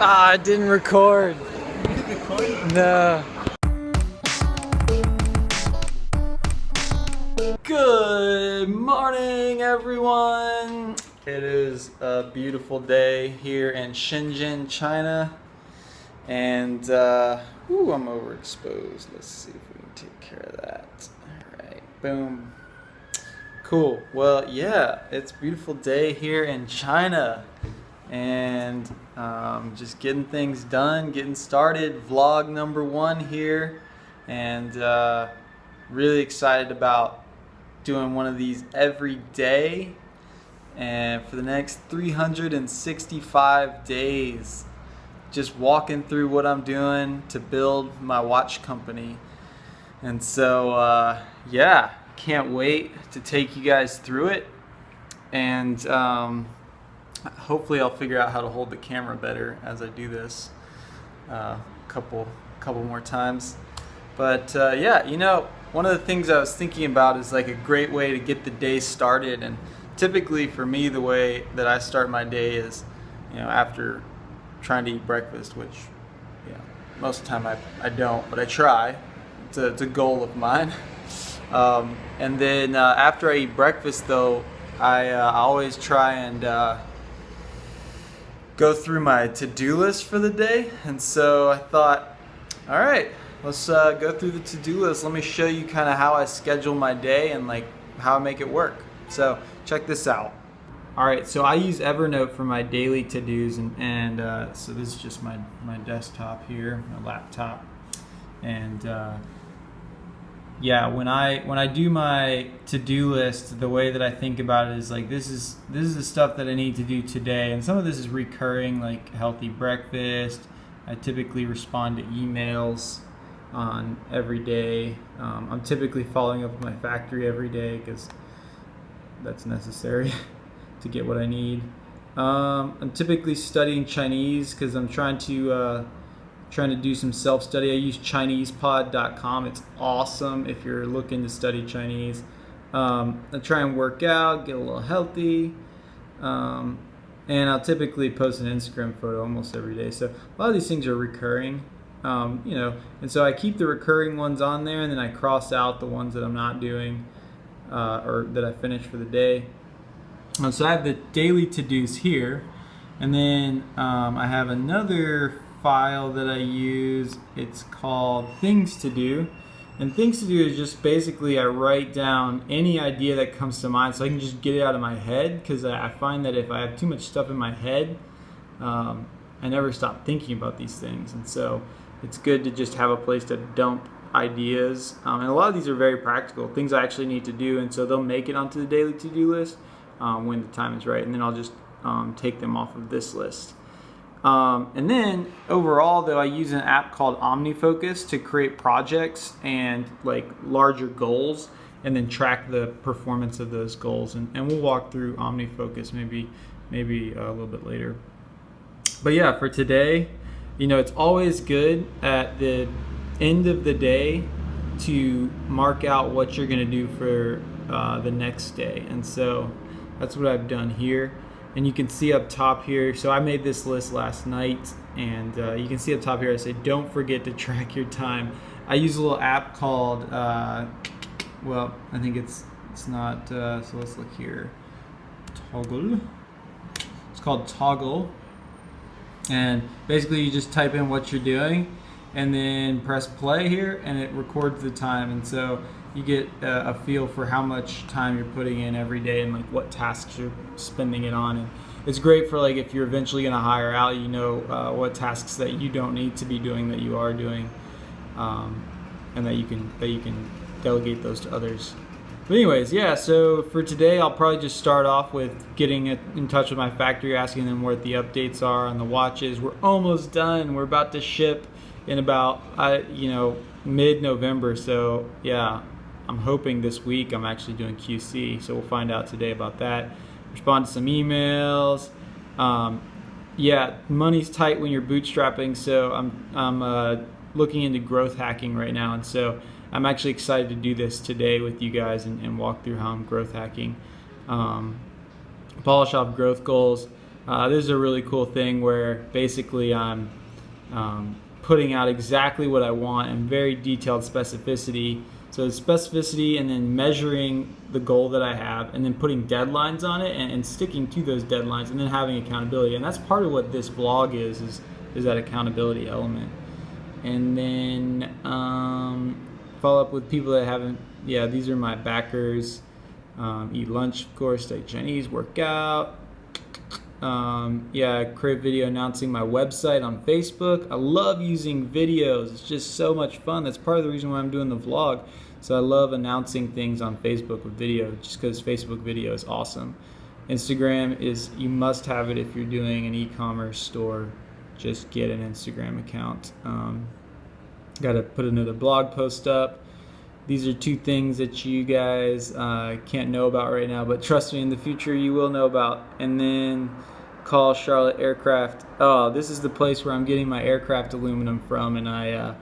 Ah, it didn't record. No. Good morning, everyone. It is a beautiful day here in Shenzhen, China. And, I'm overexposed. Let's see if we can take care of that. All right, boom. Cool. Well, yeah, it's a beautiful day here in China. And just getting things done, getting started. Vlog number 1 here. And really excited about doing one of these every day. And for the next 365 days, just walking through what I'm doing to build my watch company. And so, can't wait to take you guys through it. And hopefully I'll figure out how to hold the camera better as I do this couple more times. But one of the things I was thinking about is like a great way to get the day started. And typically for me, the way that I start my day is, after trying to eat breakfast, which most of the time I don't, but I try. It's a goal of mine. And then after I eat breakfast, though, I always try and go through my to-do list for the day. And so I thought, all right, let's go through the to-do list. Let me show you kind of how I schedule my day and like how I make it work. So check this out. All right, so I use Evernote for my daily to-dos, and so this is just my desktop here, my laptop, and when I do my to-do list, the way that I think about it is like this is the stuff that I need to do today, and some of this is recurring, like healthy breakfast. I typically respond to emails on every day. I'm typically following up with my factory every day because that's necessary to get what I need. I'm typically studying Chinese because I'm trying to do some self-study. I use ChinesePod.com. It's awesome if you're looking to study Chinese. I try and work out, get a little healthy, and I'll typically post an Instagram photo almost every day. So a lot of these things are recurring, and so I keep the recurring ones on there, and then I cross out the ones that I'm not doing or that I finished for the day. So I have the daily to-dos here, and then I have another file that I use. It's called Things to Do, and Things to Do is just basically I write down any idea that comes to mind so I can just get it out of my head, because I find that if I have too much stuff in my head, I never stop thinking about these things, and so it's good to just have a place to dump ideas, and a lot of these are very practical things I actually need to do, and so they'll make it onto the daily to-do list when the time is right, and then I'll just take them off of this list. And then overall, though, I use an app called OmniFocus to create projects and like larger goals, and then track the performance of those goals. And we'll walk through OmniFocus maybe a little bit later. But yeah, for today, it's always good at the end of the day to mark out what you're going to do for the next day. And so that's what I've done here. And you can see up top here, so I made this list last night, and you can see up top here I say don't forget to track your time. I use a little app called, I think it's not, so let's look here, Toggle. It's called Toggle, and basically you just type in what you're doing and then press play here, and it records the time, and so you get a feel for how much time you're putting in every day and like what tasks you're spending it on. And it's great for like if you're eventually going to hire out, what tasks that you don't need to be doing that you are doing, and that you can delegate those to others. But anyways, so for today I'll probably just start off with getting in touch with my factory, asking them what the updates are on the watches. We're almost done. We're about to ship in about mid-November, so yeah, I'm hoping this week I'm actually doing QC, so we'll find out today about that. Respond to some emails. Money's tight when you're bootstrapping, so I'm looking into growth hacking right now, and so I'm actually excited to do this today with you guys and walk through how I'm growth hacking. Polish off growth goals. This is a really cool thing where basically I'm putting out exactly what I want in very detailed specificity. So specificity, and then measuring the goal that I have, and then putting deadlines on it, and sticking to those deadlines, and then having accountability. And that's part of what this vlog is that accountability element. And then follow up with people that haven't. Yeah, these are my backers. Eat lunch, of course, study Chinese, work out. I create video announcing my website on Facebook. I love using videos. It's just so much fun. That's part of the reason why I'm doing the vlog. So I love announcing things on Facebook with video, just because Facebook video is awesome. Instagram is, you must have it if you're doing an e-commerce store. Just get an Instagram account. Got to put another blog post up. These are two things that you guys can't know about right now, but trust me, in the future you will know about. And then call Charlotte Aircraft. Oh, this is the place where I'm getting my aircraft aluminum from, and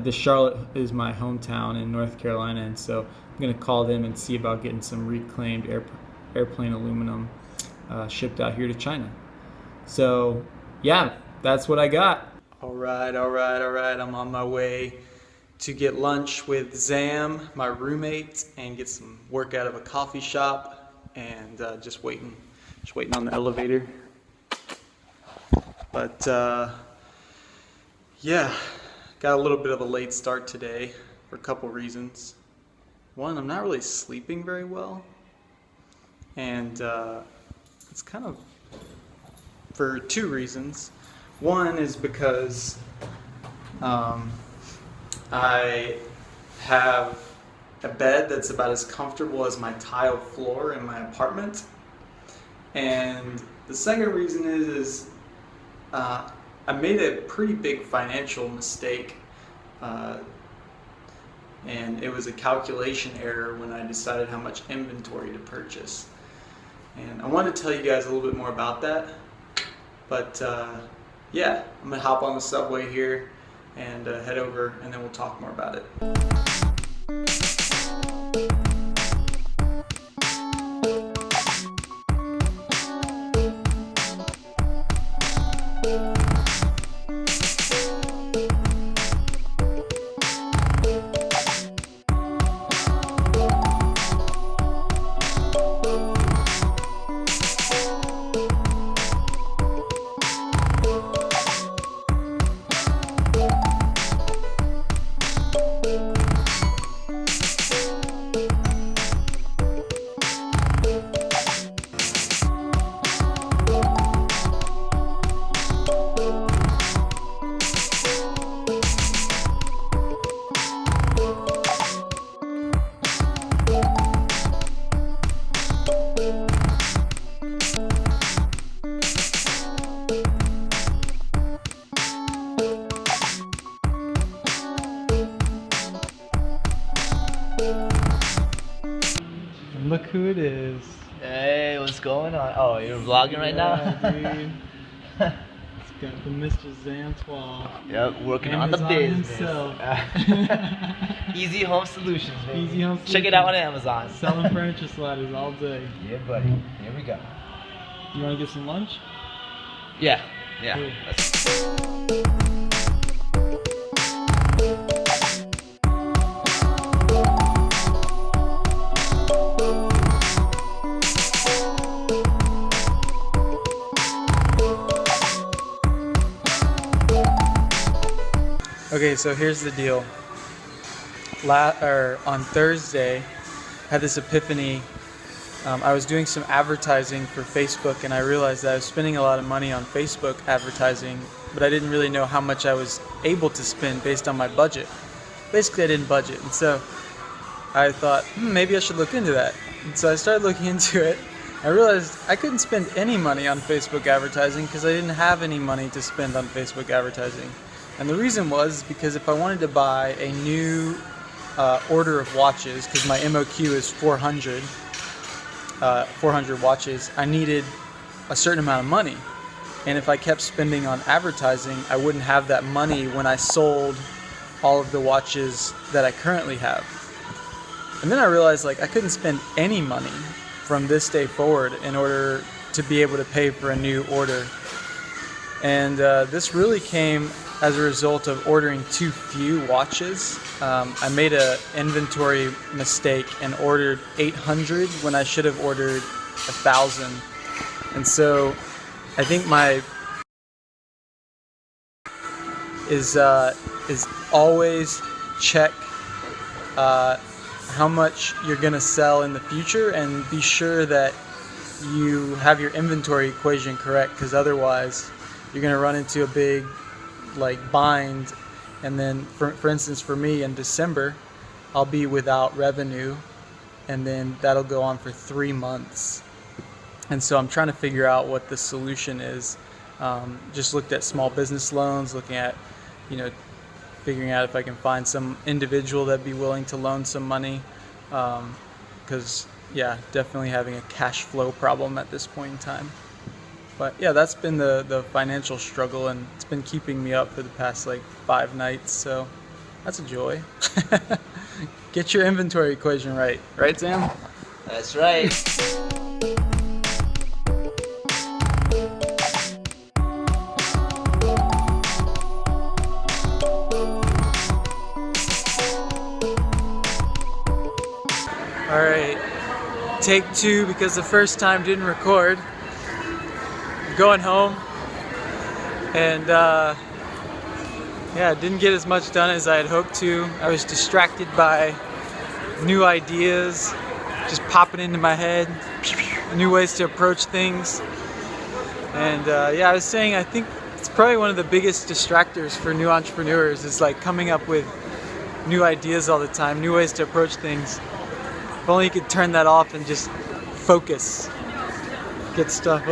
this Charlotte is my hometown in North Carolina, and so I'm gonna call them and see about getting some reclaimed airplane aluminum shipped out here to China. So yeah, that's what I got. All right. I'm on my way to get lunch with Zam, my roommate, and get some work out of a coffee shop, and just waiting on the elevator. But yeah, got a little bit of a late start today for a couple reasons. One, I'm not really sleeping very well, and it's kind of for two reasons. One is because I have a bed that's about as comfortable as my tile floor in my apartment. And the second reason is I made a pretty big financial mistake. And it was a calculation error when I decided how much inventory to purchase. And I wanted to tell you guys a little bit more about that. But yeah, I'm gonna hop on the subway here and head over, and then we'll talk more about it. Look who it is. Hey, what's going on? Oh, you're vlogging right now? Dude. It's got the Mr. Zantois. Yep, working on the business. Easy Home Solutions, baby. Easy Home Solutions. Check it out on Amazon. Selling furniture sliders all day. Yeah, buddy. Here we go. You want to get some lunch? Yeah. Cool. Okay, so here's the deal. On Thursday, I had this epiphany. I was doing some advertising for Facebook, and I realized that I was spending a lot of money on Facebook advertising, but I didn't really know how much I was able to spend based on my budget. Basically, I didn't budget, and so I thought, maybe I should look into that. And so I started looking into it. I realized I couldn't spend any money on Facebook advertising because I didn't have any money to spend on Facebook advertising. And the reason was because if I wanted to buy a new order of watches, because my MOQ is 400 watches, I needed a certain amount of money. And if I kept spending on advertising, I wouldn't have that money when I sold all of the watches that I currently have. And then I realized I couldn't spend any money from this day forward in order to be able to pay for a new order. And this really came as a result of ordering too few watches. I made an inventory mistake and ordered 800 when I should have ordered 1,000. And so I think my is always check how much you're gonna sell in the future, and be sure that you have your inventory equation correct, because otherwise you're gonna run into a big bind. And then for instance, for me in December, I'll be without revenue, and then that'll go on for 3 months. And so I'm trying to figure out what the solution is. Just looked at small business loans, looking at, figuring out if I can find some individual that'd be willing to loan some money. Because definitely having a cash flow problem at this point in time. But yeah, that's been the financial struggle, and it's been keeping me up for the past 5 nights, so that's a joy. Get your inventory equation right. Right, Sam? That's right. Alright, take 2 because the first time didn't record. Going home, and didn't get as much done as I had hoped to. I was distracted by new ideas just popping into my head, new ways to approach things. And I was saying, I think it's probably one of the biggest distractors for new entrepreneurs is coming up with new ideas all the time, new ways to approach things. If only you could turn that off and just focus, get stuff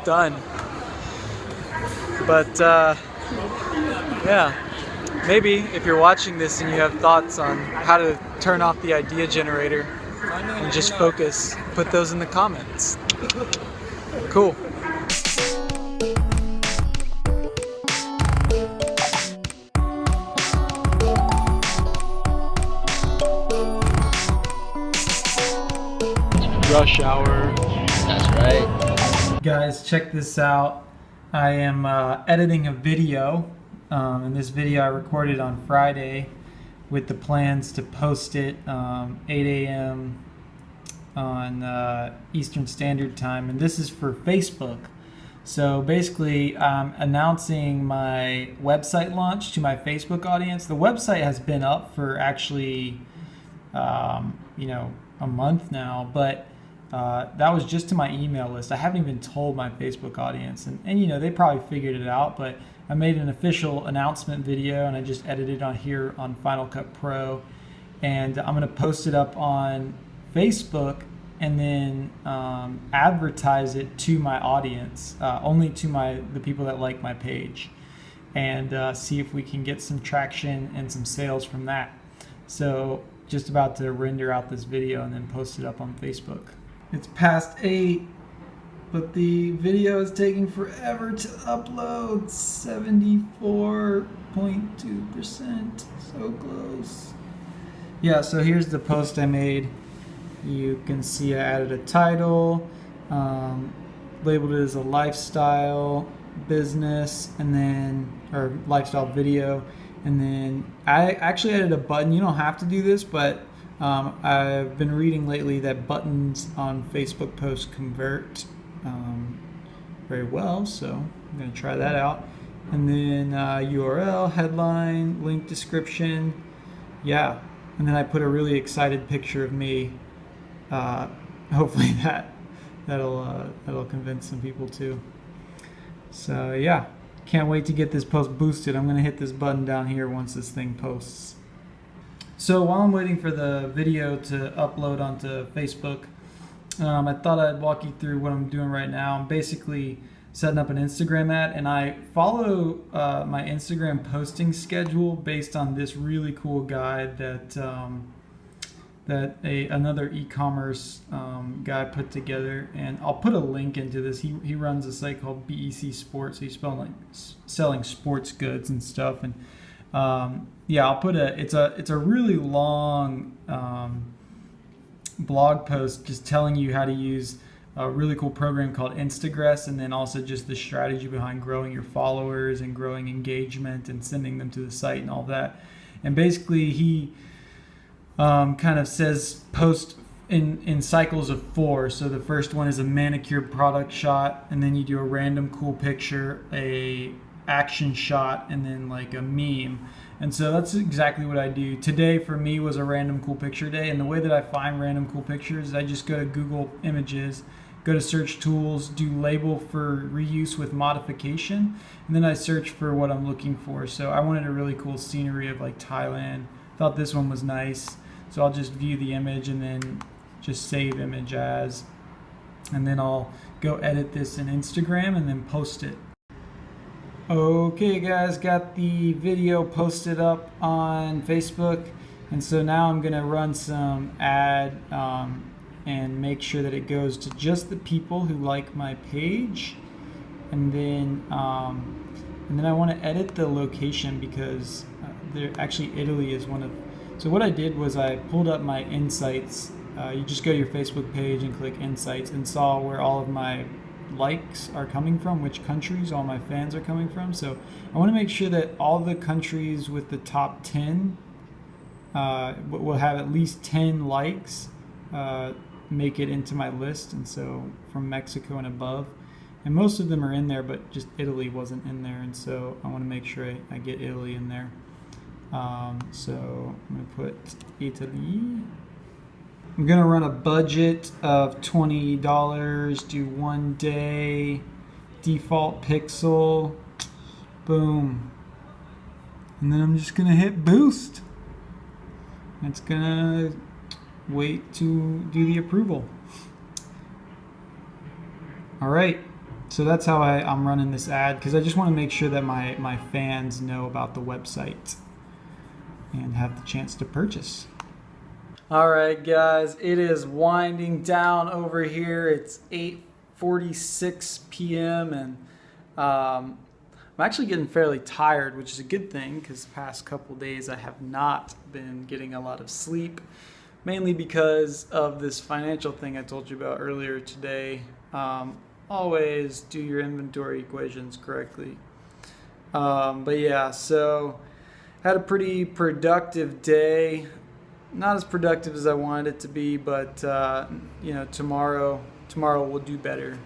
done. But maybe if you're watching this and you have thoughts on how to turn off the idea generator and just focus, put those in the comments. Cool. Rush hour. That's right. Guys, check this out. I am editing a video, and this video I recorded on Friday with the plans to post it 8 a.m. on Eastern Standard Time, and this is for Facebook. So basically, I'm announcing my website launch to my Facebook audience. The website has been up for actually, a month now, but that was just to my email list. I haven't even told my Facebook audience, and they probably figured it out, but I made an official announcement video, and I just edited on here on Final Cut Pro, and I'm going to post it up on Facebook and then advertise it to my audience, only to the people that like my page, and see if we can get some traction and some sales from that. So just about to render out this video and then post it up on Facebook. It's past 8, but the video is taking forever to upload. 74.2%, so close. Yeah, so here's the post I made. You can see I added a title, labeled it as a lifestyle business, and then, or lifestyle video. And then I actually added a button. You don't have to do this, but I've been reading lately that buttons on Facebook posts convert very well, so I'm going to try that out. And then URL, headline, link description, and then I put a really excited picture of me. Hopefully that'll convince some people too. So can't wait to get this post boosted. I'm going to hit this button down here once this thing posts. So while I'm waiting for the video to upload onto Facebook, I thought I'd walk you through what I'm doing right now. I'm basically setting up an Instagram ad, and I follow my Instagram posting schedule based on this really cool guide that another e-commerce guy put together, and I'll put a link into this. He runs a site called BEC Sports. He's selling sports goods and stuff, and I'll put it's a really long blog post just telling you how to use a really cool program called Instagress, and then also just the strategy behind growing your followers and growing engagement and sending them to the site and all that. And basically he kind of says post in cycles of 4. So the first one is a manicured product shot, and then you do a random cool picture, a action shot, and then like a meme. And so that's exactly what I do. Today for me was a random cool picture day, and the way that I find random cool pictures is I just go to Google Images, go to search tools, do label for reuse with modification, and then I search for what I'm looking for. So I wanted a really cool scenery of like Thailand. Thought this one was nice. So I'll just view the image and then just save image as, and then I'll go edit this in Instagram and then post it. Okay guys, got the video posted up on Facebook, and so now I'm gonna run some ad and make sure that it goes to just the people who like my page, and then I want to edit the location because actually Italy is one of. So what I did was I pulled up my insights. You just go to your Facebook page and click insights and saw where all of my likes are coming from, which countries all my fans are coming from. So I want to make sure that all the countries with the top 10 will have at least 10 likes, make it into my list, and so from Mexico and above. And most of them are in there, but just Italy wasn't in there, and so I want to make sure I get Italy in there. So I'm going to put Italy. I'm going to run a budget of $20, do 1 day, default pixel, boom. And then I'm just going to hit boost. It's going to wait to do the approval. All right. So that's how I'm running this ad, because I just want to make sure that my fans know about the website and have the chance to purchase. All right, guys, it is winding down over here. It's 8:46 p.m. and I'm actually getting fairly tired, which is a good thing because the past couple days I have not been getting a lot of sleep, mainly because of this financial thing I told you about earlier today. Always do your inventory equations correctly. But yeah, so had a pretty productive day. Not as productive as I wanted it to be, but tomorrow we'll do better.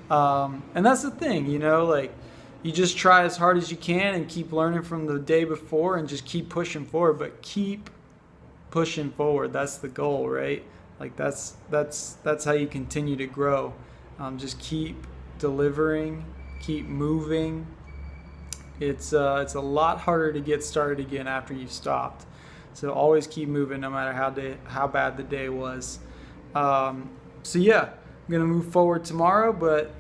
And that's the thing, like you just try as hard as you can and keep learning from the day before and just keep pushing forward, but keep pushing forward. That's the goal, right? Like that's how you continue to grow. Just keep delivering, keep moving. It's a lot harder to get started again after you've stopped. So always keep moving, no matter how bad the day was. So yeah, I'm gonna move forward tomorrow, but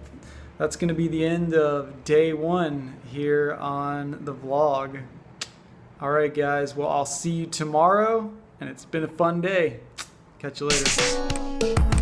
that's gonna be the end of day 1 here on the vlog. All right, guys. Well, I'll see you tomorrow, and it's been a fun day. Catch you later.